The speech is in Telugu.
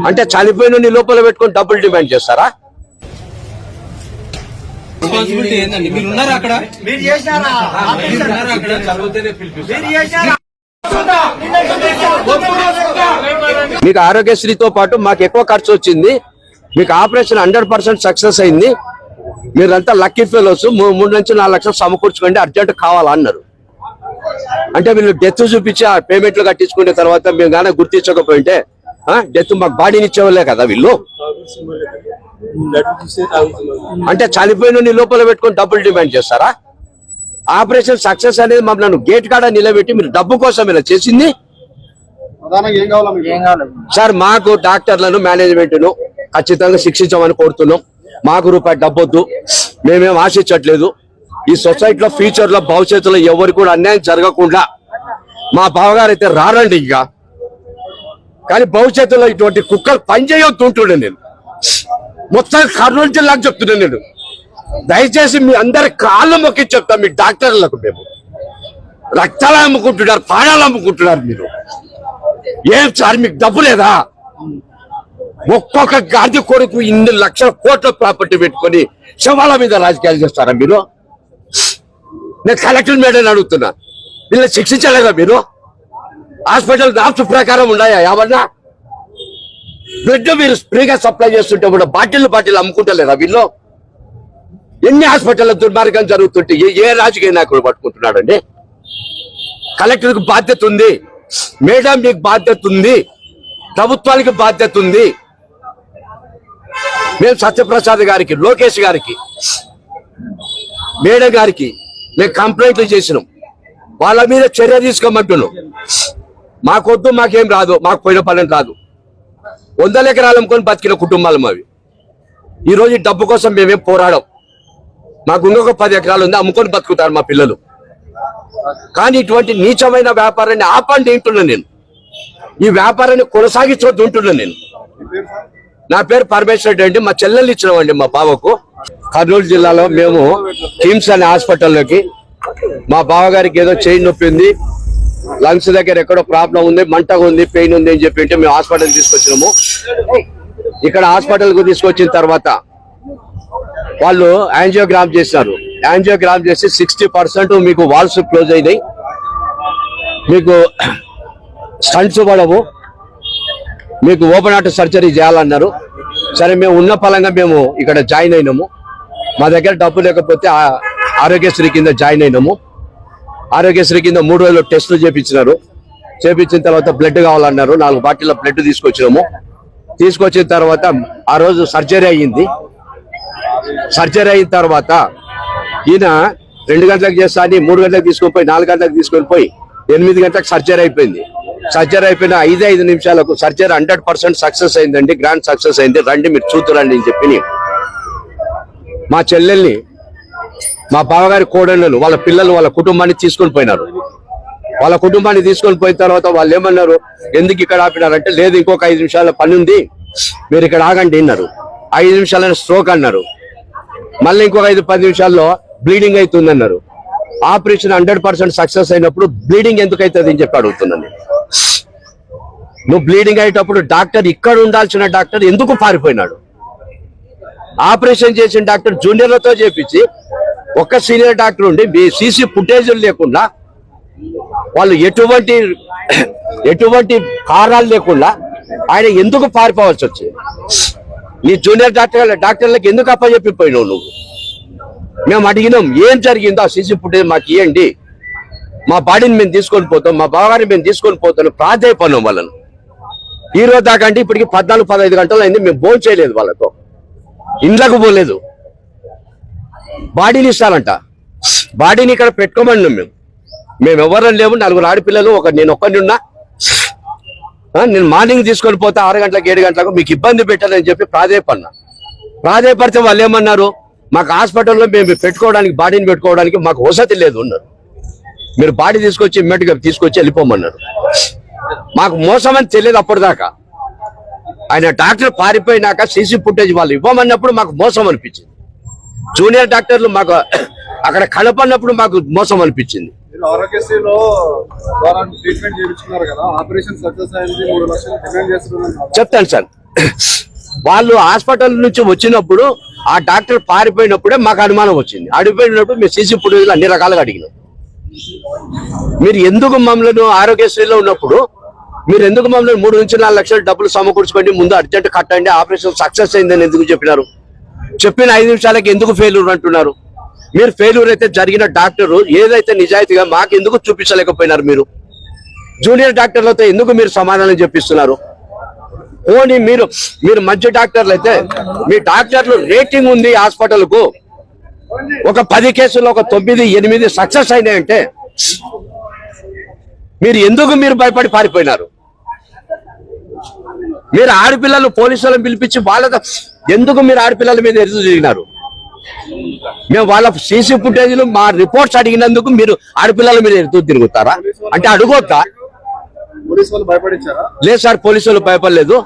అంటే చనిపోయిన నీ లోపల పెట్టుకొని డబ్బులు డిమాండ్ చేస్తారా? మీకు ఆరోగ్యశ్రీతో పాటు మాకు ఎక్కువ ఖర్చు వచ్చింది, మీకు ఆపరేషన్ 100% సక్సెస్ అయింది, మీరంతా లక్కీ ఫెలోస్, 3 నుంచి 4 లక్షలు సమకూర్చుకోండి, అర్జెంట్ కావాలన్నారు. అంటే వీళ్ళు డెత్ చూపించి ఆ పేమెంట్లు కట్టించుకునే తర్వాత మేము కానీ గుర్తించకపోయింటే డెత్ మాకు బాడీని ఇచ్చేవాళ్ళే కదా వీళ్ళు. అంటే చనిపోయిన నీ లోపల పెట్టుకొని డబ్బులు డిమాండ్ చేస్తారా? ఆపరేషన్ సక్సెస్ అనేది మమ్మల్ని గేట్ కాడ నిలబెట్టి మీరు డబ్బు కోసం ఇలా చేసింది సార్. మాకు డాక్టర్లను మేనేజ్మెంట్ ను ఖచ్చితంగా శిక్షించమని కోరుతున్నాం. మాకు రూపాయి డబ్బొద్దు, మేమేం ఆశించట్లేదు. ఈ సొసైటీలో ఫ్యూచర్ లో భవిష్యత్తులో ఎవరికి కూడా అన్యాయం జరగకుండా మా బావగారు అయితే రారండి ఇంకా. కానీ భవిష్యత్తులో ఇటువంటి కుక్కలు పనిచేయొద్దు ఉంటుండే నేను మొత్తం కర్నూలు జిల్లాకు చెప్తున్నాను. నేను దయచేసి మీ అందరి కాళ్ళు మొక్కి చెప్తాం, మీ డాక్టర్లకు మేము రక్తాలు అమ్ముకుంటున్నారు, ప్రాణాలు అమ్ముకుంటున్నారు. మీరు ఏం సార్ మీకు డబ్బు లేదా? ఒక్కొక్క గాడి కొడుకు 2 లక్షల కోట్ల ప్రాపర్టీ పెట్టుకొని శవాల మీద రాజకీయాలు చేస్తారా మీరు? నేను కలెక్టర్ మేడం అడుగుతున్నా, వీళ్ళని శిక్షించలేదా మీరు? హాస్పిటల్ నాప్స్ ప్రకారం ఉన్నాయా ఏమన్నా? బ్లడ్ మీరు ఫ్రీగా సప్లై చేస్తుంటే కూడా బాటిల్ అమ్ముకుంటలేరా వీళ్ళు? ఎన్ని హాస్పిటల్ దుర్మార్గం జరుగుతుంటే ఏ రాజకీయ నాయకుడు పట్టుకుంటున్నాడండి? కలెక్టర్కి బాధ్యత ఉంది, మేడం మీకు బాధ్యత ఉంది, ప్రభుత్వానికి బాధ్యత ఉంది. మేము సత్యప్రసాద్ గారికి, లోకేష్ గారికి, మేడం గారికి మేము కంప్లైంట్లు చేసినాం. వాళ్ళ మీద చర్య తీసుకోమంటున్నాం. మాకొద్దు, మాకేం రాదు, మాకు పోయిన పని రాదు. 100 ఎకరాలు అమ్ముకొని బతికిన కుటుంబాలు మావి. ఈరోజు ఈ డబ్బు కోసం మేమేం పోరాడం. మాకు ఇంకొక 10 ఎకరాలు ఉంది, అమ్ముకొని బతుకుతారు మా పిల్లలు. కానీ ఇటువంటి నీచమైన వ్యాపారాన్ని ఆపండి అంటున్నా నేను. ఈ వ్యాపారాన్ని కొనసాగించవద్దు ఉంటున్నా నేను. నా పేరు పరమేశ్వర్ అండి. మా చెల్లెళ్ళు ఇచ్చినామండి మా బావకు. కర్నూలు జిల్లాలో మేము కిమ్స్ అనే హాస్పిటల్లోకి మా బావగారికి ఏదో చేయి నొప్పి ఉంది, లంగ్స్ దగ్గర ఎక్కడో ప్రాబ్లం ఉంది, మంటగా ఉంది, పెయిన్ ఉంది అని చెప్పి మేము హాస్పిటల్ తీసుకొచ్చినాము. ఇక్కడ హాస్పిటల్ కు తీసుకొచ్చిన తర్వాత వాళ్ళు యాంజియోగ్రామ్ చేశారు. యాంజియోగ్రామ్ చేసి 60% మీకు వాల్స్ క్లోజ్ అయినాయి, మీకు స్టంట్స్ పడవు, మీకు ఓపెన్ హార్ట్ సర్జరీ చేయాలన్నారు. సరే మేము ఉన్న పలంగా మేము ఇక్కడ జాయిన్ అయినాము. మా దగ్గర డబ్బు లేకపోతే ఆరోగ్యశ్రీ కింద జాయిన్ అయినాము. ఆరోగ్యశ్రీ కింద 3 రోజులు టెస్టులు చేపించినారు. చేపించిన తర్వాత బ్లడ్ కావాలన్నారు. 4 బాటిల్ బ్లడ్ తీసుకొచ్చినాము. తీసుకొచ్చిన తర్వాత ఆ రోజు సర్జరీ అయ్యింది. సర్జరీ అయిన తర్వాత ఈయన 2 గంటలకు చేస్తా అని 3 గంటలకు తీసుకొని పోయి 4 గంటలకు తీసుకొని పోయి 8 గంటలకు సర్జరీ అయిపోయింది. సర్జరీ అయిపోయిన 5 నిమిషాలకు సర్జరీ 100% సక్సెస్ అయిందండి, గ్రాండ్ సక్సెస్ అయింది, రండి మీరు చూతురండి అని చెప్పి మా చెల్లెల్ని, మా బావగారి కోడళ్ళు, వాళ్ళ పిల్లలు, వాళ్ళ కుటుంబాన్ని తీసుకొని పోయినారు. వాళ్ళ కుటుంబాన్ని తీసుకొని పోయిన తర్వాత వాళ్ళు ఏమన్నారు, ఎందుకు ఇక్కడ ఆపినారంటే, లేదు ఇంకొక 5 నిమిషాల పని ఉంది, మీరు ఇక్కడ ఆగండి అన్నారు. 5 నిమిషాలైన స్ట్రోక్ అన్నారు. మళ్ళీ ఇంకొక 5-10 నిమిషాల్లో బ్లీడింగ్ అవుతుంది అన్నారు. ఆపరేషన్ 100% సక్సెస్ అయినప్పుడు బ్లీడింగ్ ఎందుకు అవుతుంది అని చెప్పి అడుగుతున్నాను. నువ్వు బ్లీడింగ్ అయ్యేటప్పుడు డాక్టర్, ఇక్కడ ఉండాల్సిన డాక్టర్ ఎందుకు పారిపోయినాడు? ఆపరేషన్ చేసిన డాక్టర్ జూనియర్లతో చేపించి ఒక్క సీనియర్ డాక్టర్ ఉండి మీ సీసీ ఫుటేజీలు లేకుండా, వాళ్ళు ఎటువంటి కారణాలు లేకుండా ఆయన ఎందుకు పారిపోవాల్సి వచ్చింది? నీ జూనియర్ డాక్టర్లకు ఎందుకు అప్పచెప్పిపోయినావు నువ్వు? మేము అడిగినాం, ఏం జరిగిందో ఆ సీసీ ఫుటేజ్ మాకు ఇవ్వండి, మా బాడీని మేము తీసుకొని పోతాం, మా బావగారిని మేము తీసుకొని పోతాం ప్రాధాయపడినాం వాళ్ళను. ఈ రోజు దాకా అంటే ఇప్పటికి 14-15 గంటలు అయింది, మేము భోజనం చేయలేదు, వాళ్ళతో ఇండ్లకు పోలేదు. బాడీని ఇస్తారంట, బాడీని ఇక్కడ పెట్టుకోమన్నాం. మేము ఎవరం లేవు, 4 ఆడపిల్లలు, నేను ఒక్కడిని ఉన్నా. నేను మార్నింగ్ తీసుకొని పోతే 6 గంటలకు 7 గంటలకు మీకు ఇబ్బంది పెట్టాలని చెప్పి ప్రాధాయపడితే వాళ్ళు ఏమన్నారు, మాకు హాస్పిటల్లో మేము పెట్టుకోవడానికి, బాడీని పెట్టుకోవడానికి మాకు వసతి లేదు ఉన్నారు. మీరు బాడీ తీసుకొచ్చి ఇమ్మీడియట్గా తీసుకొచ్చి వెళ్ళిపోమన్నారు. మాకు మోసం అని తెలియదు అప్పటిదాకా. ఆయన డాక్టర్ పారిపోయినాక సీసీ ఫుటేజ్ వాళ్ళు ఇవ్వమన్నప్పుడు మాకు మోసం అనిపించింది. జూనియర్ డాక్టర్లు మాకు అక్కడ కనపడినప్పుడు మాకు మోసం అనిపించింది. మీరు ఆరోగ్యశ్రీలో ద్వారా ట్రీట్మెంట్ చేయించుకున్నారు కదా, ఆపరేషన్ సక్సెస్ అయింది, 3 లక్షలు డిమాండ్ చేస్తున్నారు. చెప్తాను సార్. వాళ్ళు హాస్పిటల్ నుంచి వచ్చినప్పుడు ఆ డాక్టర్ పారిపోయినప్పుడే మాకు అనుమానం వచ్చింది. అడిగిపోయినప్పుడు మేము సీసీ ఫుటేజ్ అన్ని రకాలుగా అడిగినాం. మీరు ఎందుకు మమ్మల్ని ఆరోగ్యశ్రీలో ఉన్నప్పుడు మీరు ఎందుకు మమ్మల్ని 3 నుంచి 4 లక్షలు డబ్బులు సమకూర్చుకోండి, ముందు అర్జెంట్ కట్టండి, ఆపరేషన్ సక్సెస్ అయిందని ఎందుకు చెప్పినారు? చెప్పిన 5 నిమిషాలకి ఎందుకు ఫెయిల్యూర్ అంటున్నారు? మీరు ఫెయిల్యూర్ అయితే జరిగిన డాక్టరు ఏదైతే నిజాయితీగా మాకు ఎందుకు చూపించలేకపోయినారు? జూనియర్ డాక్టర్లతో ఎందుకు మీరు సమాధానం చెప్పిస్తున్నారు? పోనీ మీరు మంచి డాక్టర్లు అయితే మీ డాక్టర్లు రేటింగ్ ఉంది హాస్పిటల్ కు, ఒక 10 కేసుల్లో ఒక 9, 8 సక్సెస్ అయినాయంటే మీరు భయపడి పారిపోయినారు? మీరు ఆడపిల్లలు పోలీసులను పిలిపించి వాళ్ళతో ఎందుకు మీరు ఆడపిల్లల మీద ఎదురు తిరిగినారు? మేము వాళ్ళ సీసీ ఫుటేజ్లు మా రిపోర్ట్స్ అడిగినందుకు మీరు ఆడపిల్లల మీద ఎదురు తిరుగుతారా? అంటే అడుగొద్దా? పోలీసు వాళ్ళు భయపడించారా? లేదు సార్, పోలీసులు భయపడలేదు.